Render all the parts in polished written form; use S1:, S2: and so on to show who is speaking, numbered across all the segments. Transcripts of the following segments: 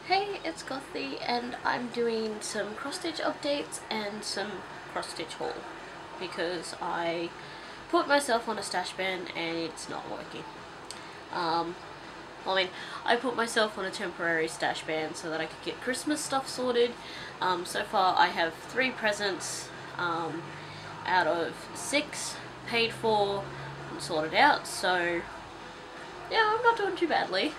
S1: Hey, it's Gothy and I'm doing some cross-stitch updates and some cross-stitch haul because I put myself on a stash ban and it's not working. I put myself on a temporary stash ban so that I could get Christmas stuff sorted. So far I have 3 presents out of 6 paid for and sorted out, so yeah, I'm not doing too badly.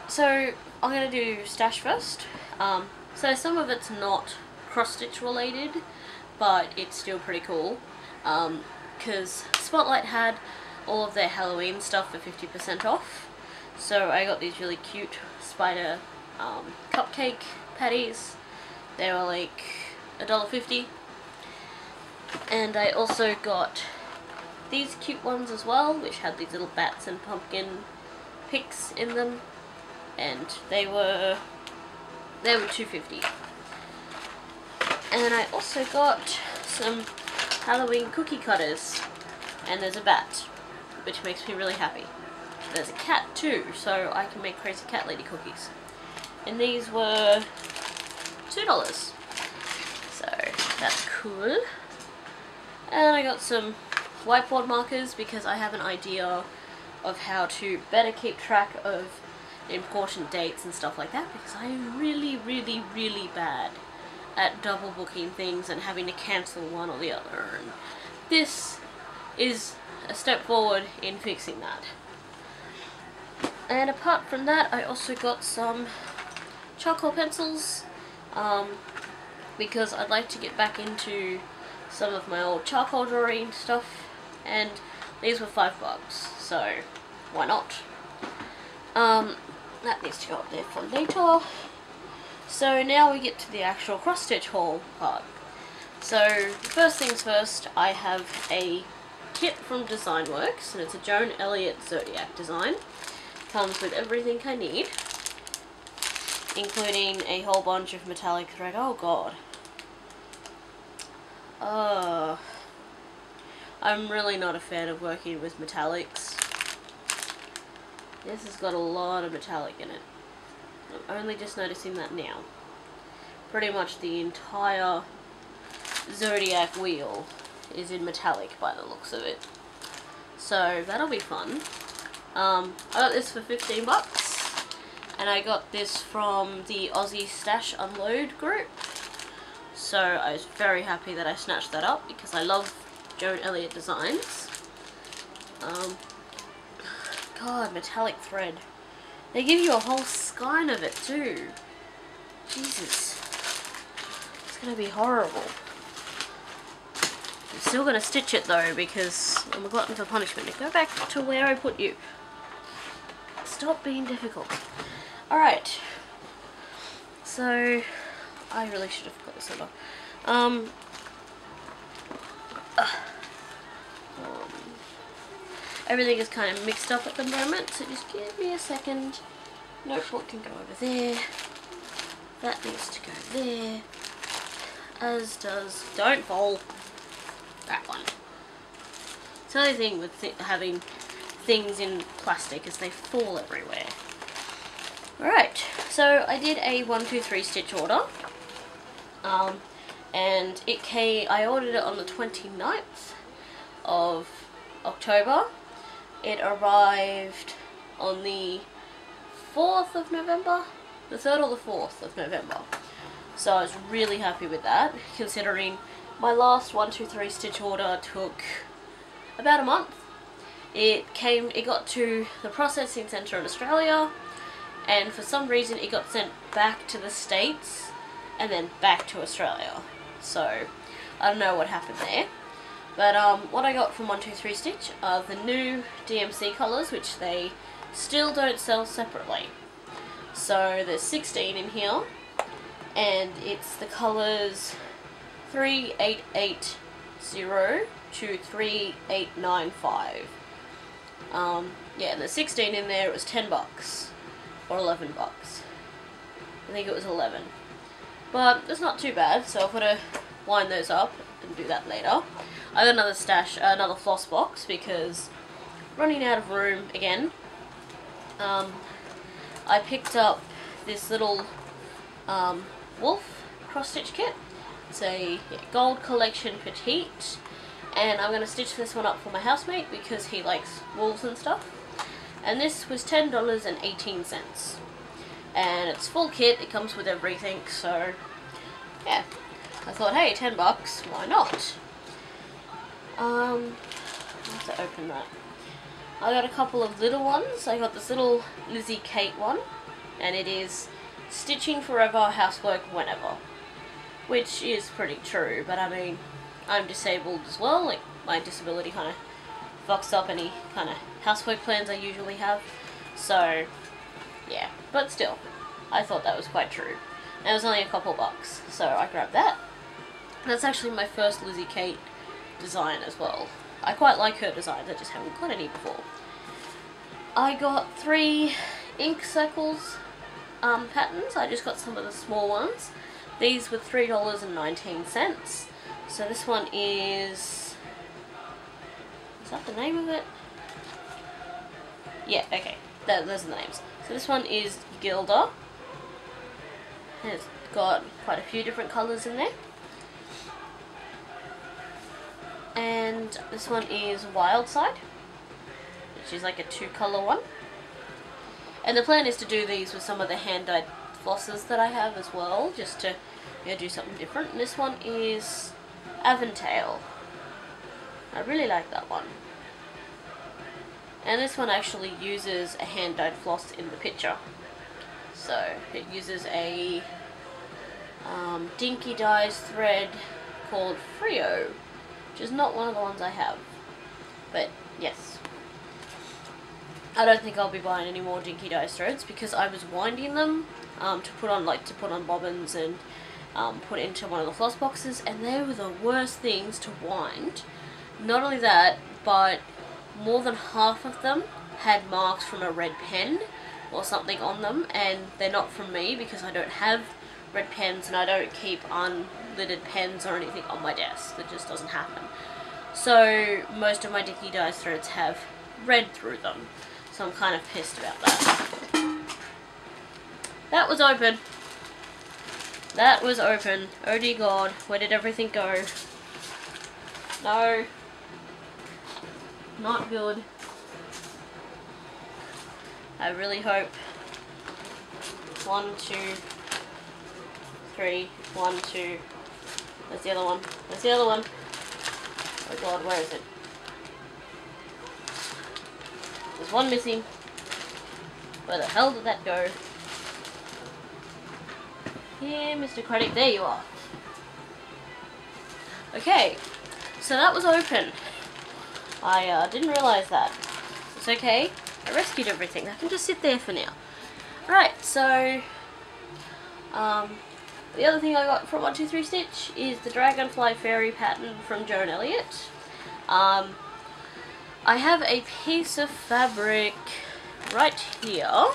S1: So I'm going to do stash first. So some of it's not cross-stitch related, but it's still pretty cool. Because Spotlight had all of their Halloween stuff for 50% off. So I got these really cute spider cupcake patties. They were like $1.50. And I also got these cute ones as well, which had these little bats and pumpkin pics in them. And they were $2.50. And I also got some Halloween cookie cutters, and there's a bat, which makes me really happy. There's a cat too, so I can make crazy cat lady cookies. And these were $2, so that's cool. And I got some whiteboard markers because I have an idea of how to better keep track of important dates and stuff like that, because I am really bad at double booking things and having to cancel one or the other, and this is a step forward in fixing that. And apart from that, I also got some charcoal pencils because I'd like to get back into some of my old charcoal drawing stuff, and these were $5, so why not? That needs to go up there for later. So now we get to the actual cross-stitch haul part. So first things first, I have a kit from Designworks, and it's a Joan Elliott Zodiac design. Comes with everything I need, including a whole bunch of metallic thread. Oh god. I'm really not a fan of working with metallics. This has got a lot of metallic in it. I'm only just noticing that now. Pretty much the entire Zodiac wheel is in metallic by the looks of it. So that'll be fun. I got this for $15, and I got this from the Aussie Stash Unload group. So I was very happy that I snatched that up because I love Joan Elliott designs. God, metallic thread. They give you a whole skein of it too. Jesus. It's gonna be horrible. I'm still gonna stitch it though because I'm a glutton for punishment. Go back to where I put you. Stop being difficult. Alright. So, I really should have put this over. Everything is kind of mixed up at the moment, so just give me a second. Notebook can go over there. That needs to go there. As does, don't fall, that one. It's the only thing with having things in plastic is they fall everywhere. Alright, so I did a 1, 2, 3 stitch order. And it came, I ordered it on the 29th of October. It arrived on the 4th of November, the 3rd or the 4th of November. So I was really happy with that, considering my last 1, 2, 3 stitch order took about a month. It got to the processing centre in Australia, and for some reason it got sent back to the States and then back to Australia. So I don't know what happened there. But what I got from 1, 2, 3 Stitch are the new DMC colours, which they still don't sell separately. So there's 16 in here, and it's the colours 3880 to 3895. Yeah, and there's 16 in there. It was $10 or $11. I think it was 11. But it's not too bad, so I've got to wind those up and do that later. I got another floss box because running out of room again. I picked up this little wolf cross-stitch kit. It's a Gold Collection Petite, and I'm going to stitch this one up for my housemate because he likes wolves and stuff. And this was $10.18. And it's full kit, it comes with everything, so yeah. I thought, hey, $10, why not? I have to open that. I got a couple of little ones. I got this little Lizzie Kate one, and it is stitching forever, housework whenever. Which is pretty true, but I mean, I'm disabled as well, like my disability kind of fucks up any kind of housework plans I usually have. So, yeah, but still, I thought that was quite true. And it was only a couple bucks, so I grabbed that. That's actually my first Lizzie Kate design as well. I quite like her designs, I just haven't got any before. I got 3 ink circles patterns. I just got some of the small ones. These were $3.19. So this one is that the name of it? Yeah, okay, those are the names. So this one is Gilda. It's got quite a few different colours in there. And this one is Wildside, which is like a 2-colour one. And the plan is to do these with some of the hand-dyed flosses that I have as well, just to do something different. And this one is Aventail. I really like that one. And this one actually uses a hand-dyed floss in the picture. So it uses a Dinky Dyes thread called Frio, which is not one of the ones I have. But yes, I don't think I'll be buying any more Dinky Dyes threads because I was winding them to put on bobbins and put into one of the floss boxes, and they were the worst things to wind. Not only that, but more than half of them had marks from a red pen or something on them, and they're not from me because I don't have red pens and I don't keep unlidded pens or anything on my desk. That just doesn't happen. So most of my Dinky Dyes threads have red through them, so I'm kind of pissed about that. That was open. That was open. Oh dear God, where did everything go? No. Not good. I really hope 1, 2, 3, 1, 2. Where's the other one? Where's the other one? Oh God, where is it? There's one missing. Where the hell did that go? Here, Mr. Credit, there you are. Okay, so that was open. I didn't realise that. It's okay. I rescued everything. I can just sit there for now. Right, so the other thing I got from 123 Stitch is the Dragonfly Fairy pattern from Joan Elliott. I have a piece of fabric right here.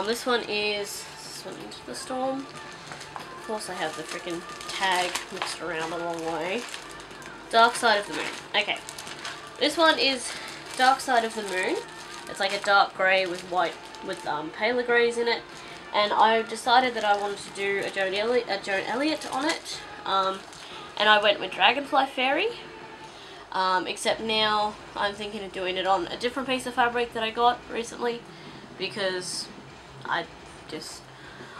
S1: This one is Into the Storm. Of course I have the freaking tag mixed around the wrong way. Dark Side of the Moon. Okay. This one is Dark Side of the Moon. It's like a dark grey with white, with paler greys in it. And I decided that I wanted to do a Joan Elliott on it. And I went with Dragonfly Fairy. Except now I'm thinking of doing it on a different piece of fabric that I got recently. Because I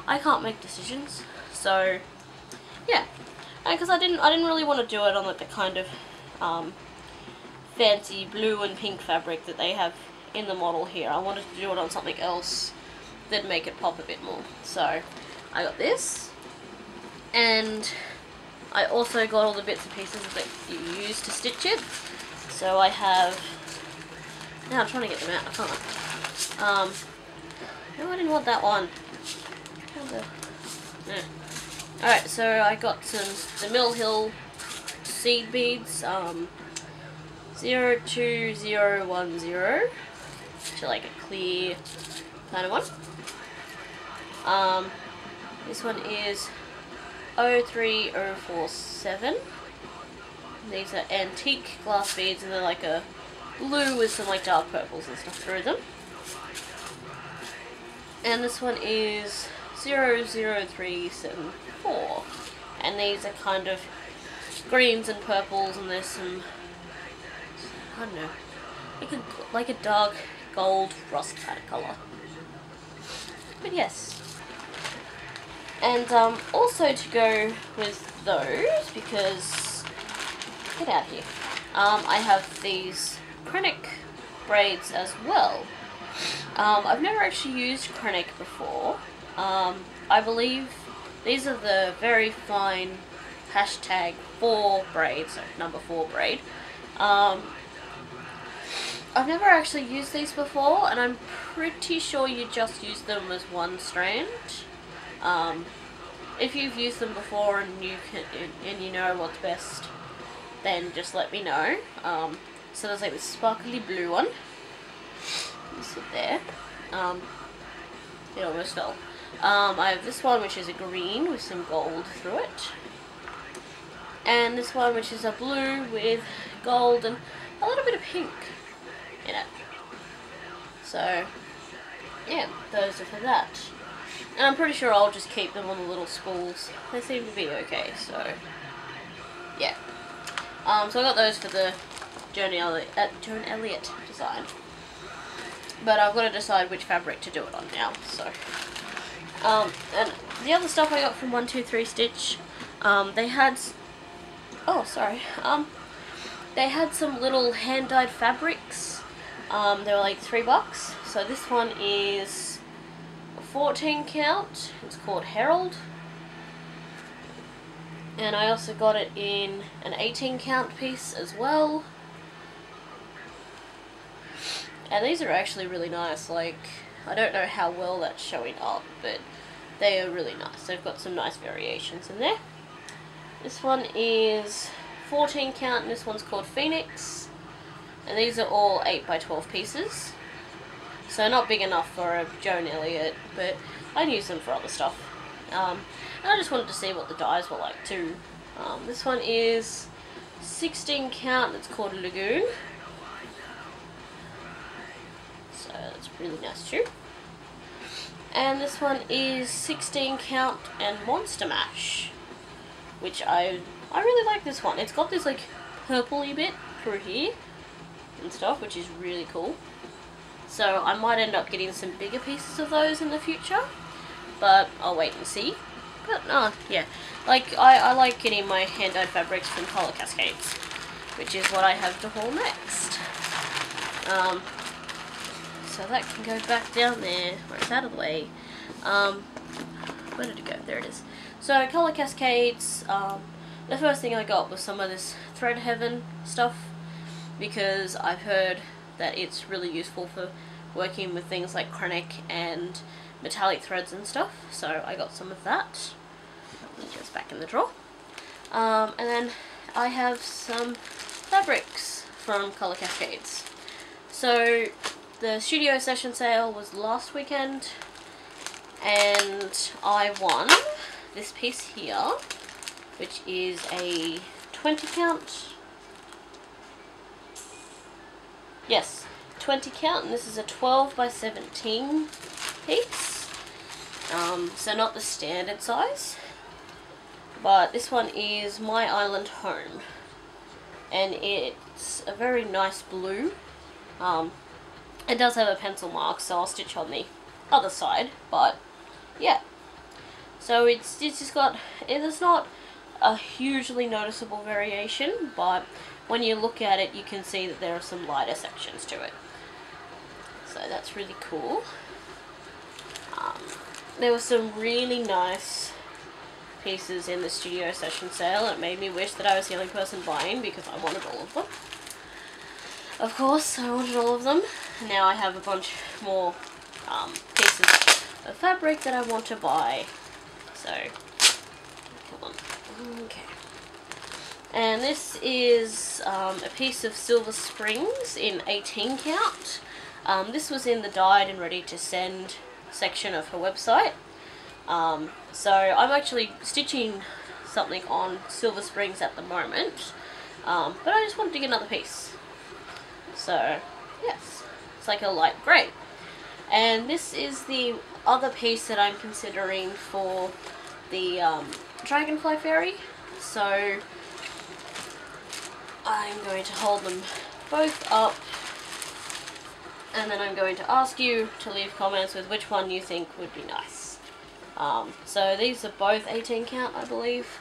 S1: can't make decisions. So, yeah. Because I didn't really want to do it on like the kind of fancy blue and pink fabric that they have in the model here. I wanted to do it on something else that'd make it pop a bit more. So, I got this. And I also got all the bits and pieces that you use to stitch it. So I have... Now I'm trying to get them out, I can't. No, I didn't want that one. Yeah. Alright, so I got the Mill Hill seed beads, 02010, which are like a clear kind of one. This one is 03047. These are antique glass beads, and they're like a blue with some like dark purples and stuff through them. And this one is 00374. And these are kind of greens and purples, and there's some, I don't know, like a dark gold rust kind of colour. But yes. And also to go with those, because, get out here, I have these Krennic braids as well. I've never actually used Krennic before. I believe these are the very fine hashtag 4 braids, so number 4 braid. I've never actually used these before, and I'm pretty sure you just use them as one strand. If you've used them before and you know what's best, then just let me know. So there's like this sparkly blue one. This is there. It almost fell. I have this one, which is a green with some gold through it, and this one, which is a blue with gold and a little bit of pink in it. So yeah, those are for that. And I'm pretty sure I'll just keep them on the little spools. They seem to be okay, so yeah. So I got those for the Joan Elliott design. But I've got to decide which fabric to do it on now, so. And the other stuff I got from 123 Stitch, they had, they had some little hand-dyed fabrics. They were like $3. So this one is 14 count, it's called Herald, and I also got it in an 18 count piece as well, and these are actually really nice. Like, I don't know how well that's showing up, but they are really nice. They've got some nice variations in there. This one is 14 count and this one's called Phoenix, and these are all 8x12 pieces. So not big enough for a Joan Elliott, but I'd use them for other stuff. And I just wanted to see what the dyes were like too. This one is 16 count, it's called Lagoon. So that's really nice too. And this one is 16 count and Monster Mash, which I really like this one. It's got this like purpley bit through here and stuff, which is really cool. So I might end up getting some bigger pieces of those in the future, but I'll wait and see. But yeah, like I like getting my hand-dyed fabrics from Color Cascades, which is what I have to haul next. So that can go back down there, where it's out of the way. Where did it go? There it is. So Color Cascades, the first thing I got was some of this Thread Heaven stuff, because I've heard that it's really useful for working with things like Krennic and metallic threads and stuff, so I got some of that. Just back in the drawer. And then I have some fabrics from Color Cascades. So the studio session sale was last weekend, and I won this piece here, which is a 20 count. Yes, 20 count, and this is a 12x17 piece. So not the standard size, but this one is My Island Home, and it's a very nice blue. It does have a pencil mark, so I'll stitch on the other side, but yeah. So it's just got, there's not a hugely noticeable variation, but when you look at it, you can see that there are some lighter sections to it. So that's really cool. There were some really nice pieces in the studio session sale. It made me wish that I was the only person buying, because I wanted all of them. Of course, I wanted all of them. Now I have a bunch more pieces of fabric that I want to buy. So, come on. Okay. And this is a piece of Silver Springs in 18 count. This was in the dyed and ready to send section of her website. So I'm actually stitching something on Silver Springs at the moment, but I just wanted to get another piece. So yes, it's like a light grey. And this is the other piece that I'm considering for the Dragonfly Fairy. So I'm going to hold them both up, and then I'm going to ask you to leave comments with which one you think would be nice. So these are both 18 count, I believe.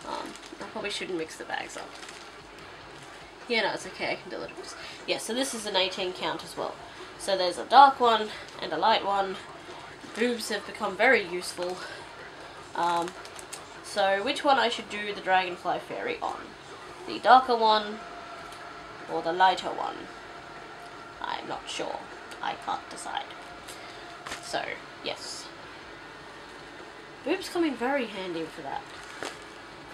S1: I probably shouldn't mix the bags up. Yeah, no, it's okay, I can do it. Yeah, so this is an 18 count as well. So there's a dark one and a light one. Boobs have become very useful. So which one I should do the Dragonfly Fairy on? The darker one or the lighter one? I'm not sure. I can't decide. So, yes. Boobs come in very handy for that.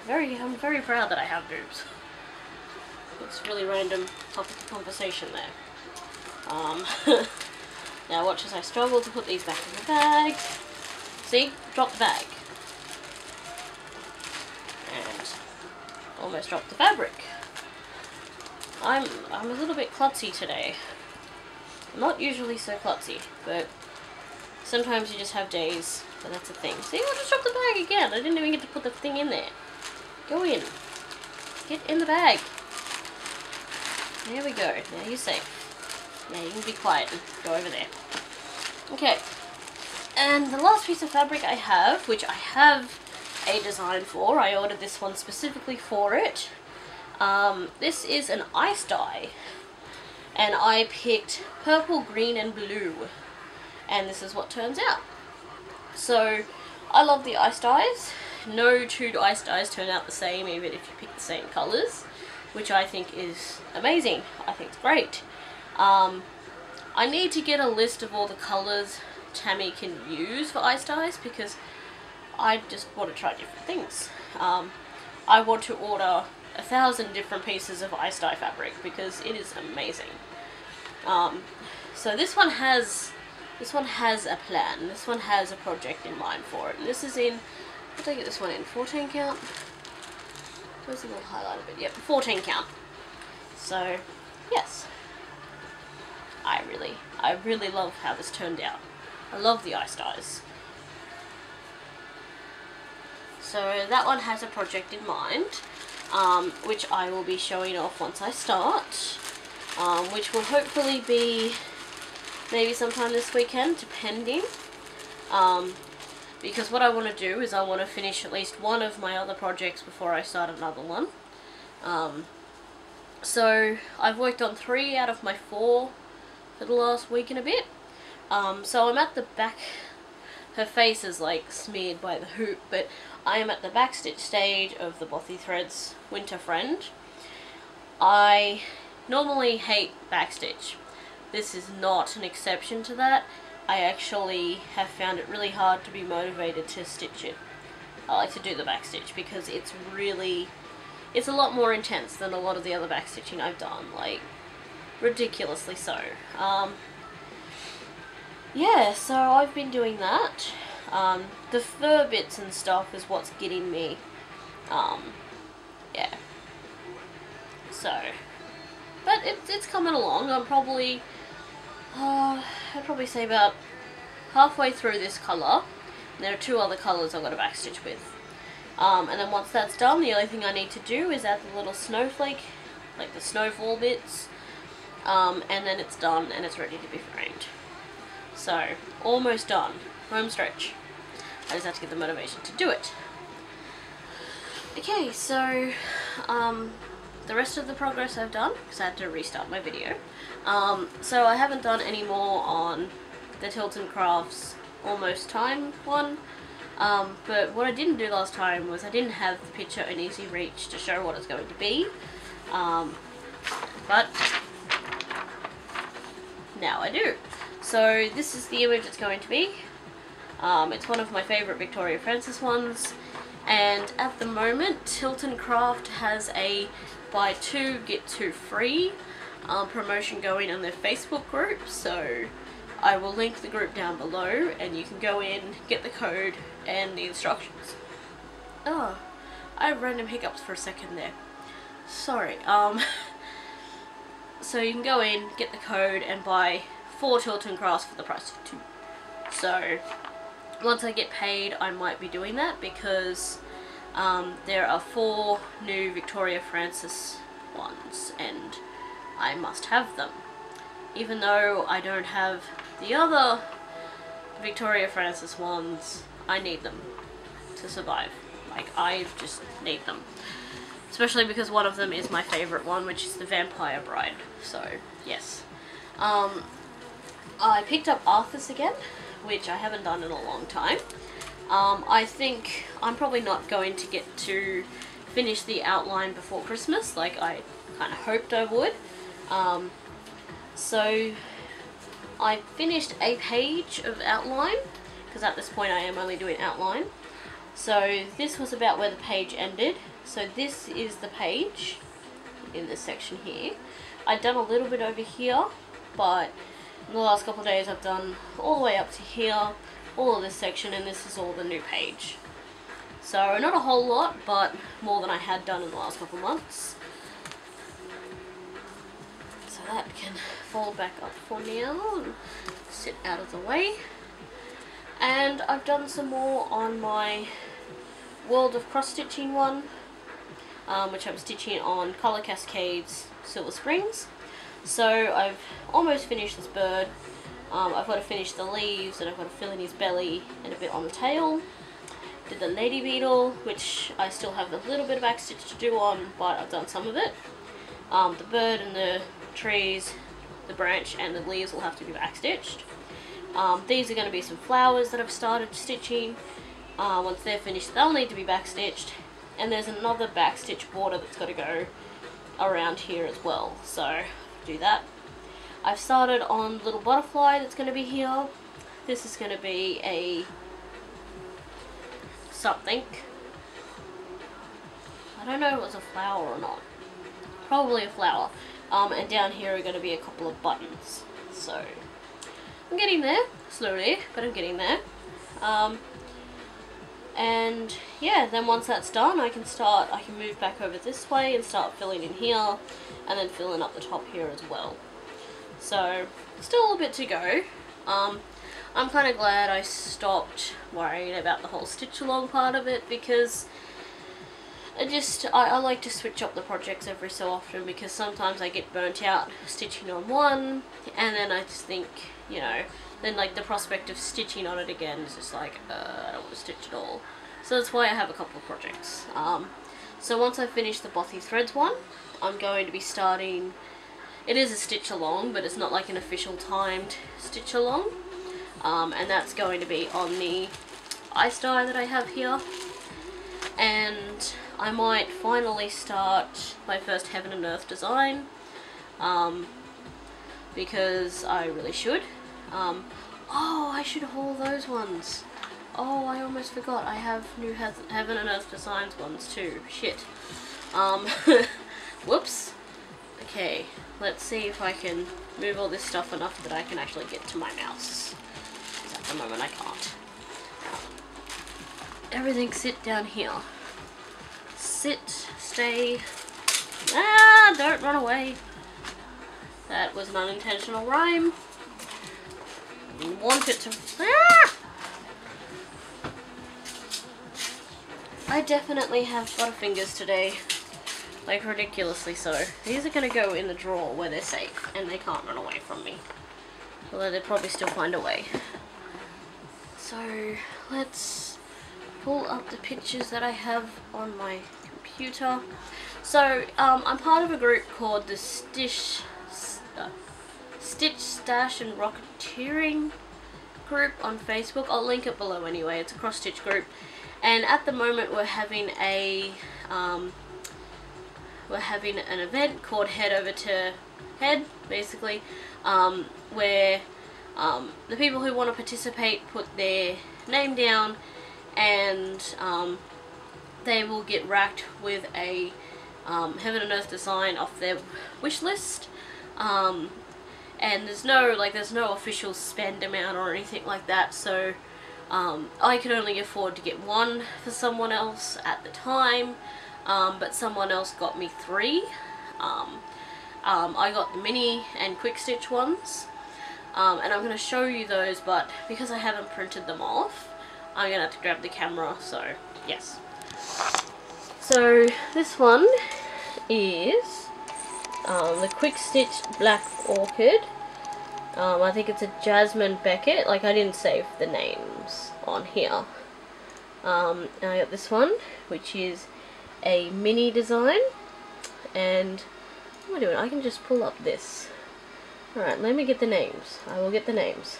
S1: I'm very proud that I have boobs. It's really random topic of conversation there. Now watch as I struggle to put these back in the bag. See? Drop the bag. And almost dropped the fabric. I'm a little bit klutzy today. I'm not usually so klutzy, but sometimes you just have days when that's a thing. See, I just dropped the bag again. I didn't even get to put the thing in there. Go in. Get in the bag. There we go. Now you're safe. Now you can be quiet and go over there. Okay. And the last piece of fabric I have, which I have a design for, I ordered this one specifically for it. This is an ice dye. And I picked purple, green, and blue. And this is what turns out. So, I love the ice dyes. No two ice dyes turn out the same, even if you pick the same colours, which I think is amazing. I think it's great. I need to get a list of all the colours Tammy can use for ice dyes, because I just want to try different things. I want to order 1,000 different pieces of ice dye fabric, because it is amazing. So this one has a plan. This one has a project in mind for it. And this is in, what did I get this one in? 14 count? Where's the little highlighter bit? Yep, 14 count. So, yes. I really love how this turned out. I love the ice dyes. So that one has a project in mind, which I will be showing off once I start, which will hopefully be maybe sometime this weekend, depending, because what I want to do is I want to finish at least one of my other projects before I start another one. So I've worked on 3 out of my 4 for the last week and a bit. So I'm at the back. Her face is like smeared by the hoop, but I am at the backstitch stage of the Bothy Threads Winter Friend. I normally hate backstitch. This is not an exception to that. I actually have found it really hard to be motivated to stitch it. I like to do the backstitch because it's a lot more intense than a lot of the other backstitching I've done, like ridiculously so. Yeah, so I've been doing that. The fur bits and stuff is what's getting me. Yeah. So, but it's coming along. I'm probably, I'd probably say about halfway through this colour. There are 2 other colours I've got to backstitch with. And then once that's done, the only thing I need to do is add the little snowflake, like the snowfall bits, and then it's done and it's ready to be framed. So, almost done. Home stretch. I just have to get the motivation to do it. Okay, so, the rest of the progress I've done, because I had to restart my video. So I haven't done any more on the Tilton Crafts Almost Time one. But what I didn't do last time was I didn't have the picture in easy reach to show what it's going to be. But now I do. So this is the image it's going to be. It's one of my favourite Victoria Francis ones, and at the moment Tilton Craft has a buy 2 get 2 free promotion going on their Facebook group, so I will link the group down below and you can go in, get the code and the instructions. Oh, I have random hiccups for a second there. Sorry. So you can go in, get the code and buy 4 Tilton crafts for the price of 2. So once I get paid, I might be doing that, because there are 4 new Victoria Francis ones and I must have them. Even though I don't have the other Victoria Francis ones, I need them to survive. Like, I just need them. Especially because one of them is my favourite one, which is the Vampire Bride. So, yes. I picked up Arthas again, which I haven't done in a long time. I think I'm probably not going to get to finish the outline before Christmas, like I kind of hoped I would. So I finished a page of outline, because at this point I am only doing outline. So this was about where the page ended. So this is the page in this section here. I'd done a little bit over here, but in the last couple of days I've done all the way up to here, all of this section, and this is all the new page. So not a whole lot, but more than I had done in the last couple of months. So that can fold back up for now and sit out of the way. And I've done some more on my World of Cross Stitching one, which I'm stitching on Colour Cascades Silver Springs. So I've almost finished this bird. I've got to finish the leaves, and I've got to fill in his belly and a bit on the tail. Did the lady beetle, which I still have a little bit of backstitch to do on, but I've done some of it. The bird and the trees, the branch and the leaves will have to be backstitched. These are going to be some flowers that I've started stitching. Once they're finished, they'll need to be backstitched. And there's another backstitch border that's got to go around here as well, so do that. I've started on Little Butterfly that's going to be here. This is going to be a something. I don't know if it's a flower or not. Probably a flower. And down here are going to be a couple of buttons. So I'm getting there, slowly, but I'm getting there. And yeah, then once that's done, I can move back over this way and start filling in here, and then filling up the top here as well. So still a bit to go. I'm kind of glad I stopped worrying about the whole stitch along part of it, because I like to switch up the projects every so often, because sometimes I get burnt out stitching on one, and then I just think, you know, then like the prospect of stitching on it again is just like, I don't want to stitch at all. So that's why I have a couple of projects. So once I finish the Bothy Threads one, I'm going to be starting, it is a stitch along, but it's not like an official timed stitch along. And that's going to be on the ice dye that I have here. And I might finally start my first Heaven and Earth design, because I really should. Oh, I should haul those ones. Oh, I almost forgot. I have new Heaven and Earth Designs ones too. Shit. Whoops. Okay, let's see if I can move all this stuff enough that I can actually get to my mouse. At the moment I can't. Everything sit down here. Sit, stay. Ah, don't run away. That was an unintentional rhyme. Want it to... Ah! I definitely have butterfingers today. Like, ridiculously so. These are going to go in the drawer where they're safe, and they can't run away from me. Although they'll probably still find a way. So, let's pull up the pictures that I have on my computer. So, I'm part of a group called the Stitch Stash and Rocketeering group on Facebook. I'll link it below anyway. It's a cross-stitch group. And at the moment we're having an event called Head Over to Head, basically, where the people who want to participate put their name down, and they will get racked with a Heaven and Earth design off their wish list. And there's no official spend amount or anything like that, so I could only afford to get one for someone else at the time, but someone else got me 3. I got the mini and quick stitch ones, and I'm going to show you those, but because I haven't printed them off, I'm going to have to grab the camera, so yes. So this one is the Quick Stitch Black Orchid. I think it's a Jasmine Beckett. Like, I didn't save the names on here. And I got this one, which is a mini design. And what am I doing? I can just pull up this. Alright, let me get the names. I will get the names.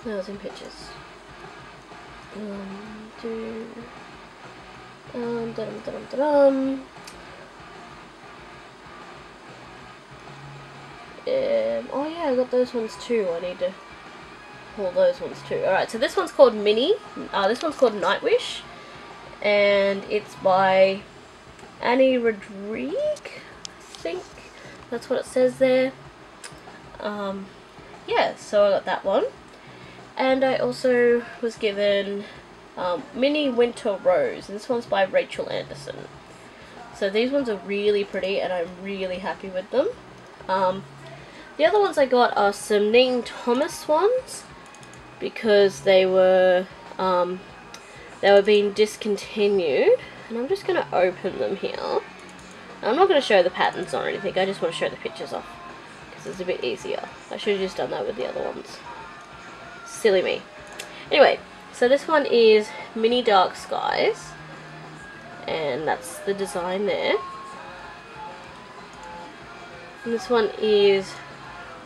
S1: I was in pictures. Oh yeah, I got those ones too. I need to pull those ones too. Alright, so this one's called Mini. This one's called Nightwish. And it's by Annie Rodrigue, I think. That's what it says there. Yeah, so I got that one. And I also was given Mini Winter Rose. And this one's by Rachel Anderson. So these ones are really pretty and I'm really happy with them. The other ones I got are some Neem Thomas ones, because they were being discontinued. And I'm just going to open them here. I'm not going to show the patterns or anything, I just want to show the pictures off, because it's a bit easier. I should have just done that with the other ones. Silly me. Anyway, so this one is Mini Dark Skies, and that's the design there. And this one is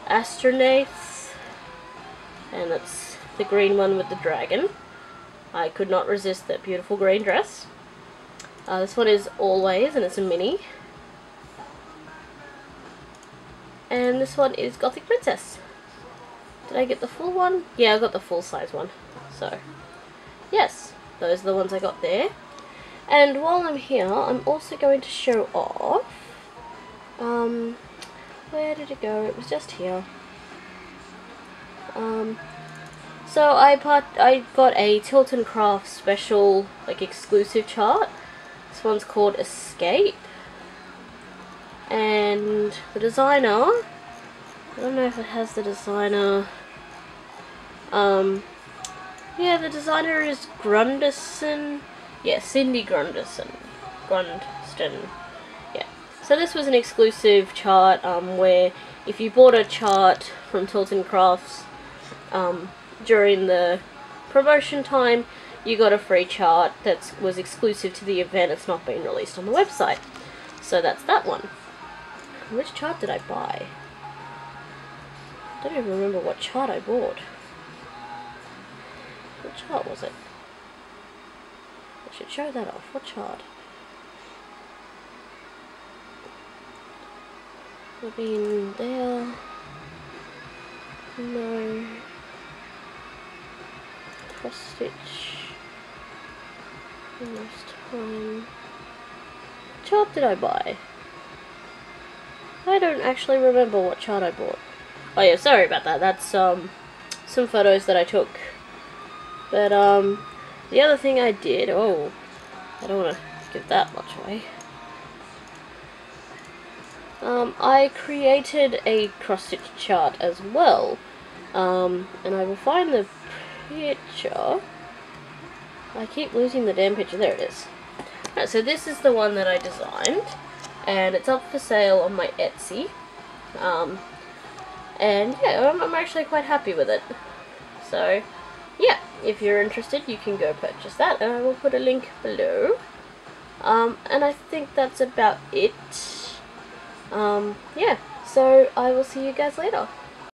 S1: Astronauts, and that's the green one with the dragon. I could not resist that beautiful green dress. This one is Always, and it's a mini. And this one is Gothic Princess. Did I get the full one? Yeah, I got the full size one. So, yes, those are the ones I got there. And while I'm here, I'm also going to show off, where did it go? It was just here. So I got a Tilton Craft special, like, exclusive chart. This one's called Escape. And the designer, I don't know if it has the designer. Yeah, the designer is Grundison. Yeah, Cindy Grundison. Yeah. So this was an exclusive chart where if you bought a chart from Tilton Crafts during the promotion time, you got a free chart that was exclusive to the event. It's not been released on the website. So that's that one. Which chart did I buy? I don't even remember what chart I bought. What chart was it? I should show that off. What chart? I've been there. No. Cross stitch. Almost time. What chart did I buy? I don't actually remember what chart I bought. Oh yeah, sorry about that. That's some photos that I took. But the other thing I did, oh, I don't want to give that much away. I created a cross-stitch chart as well, and I will find the picture. I keep losing the damn picture. There it is. Right, so this is the one that I designed, and it's up for sale on my Etsy. And yeah, I'm actually quite happy with it. So yeah, if you're interested, you can go purchase that, and I will put a link below. And I think that's about it. Yeah, so I will see you guys later.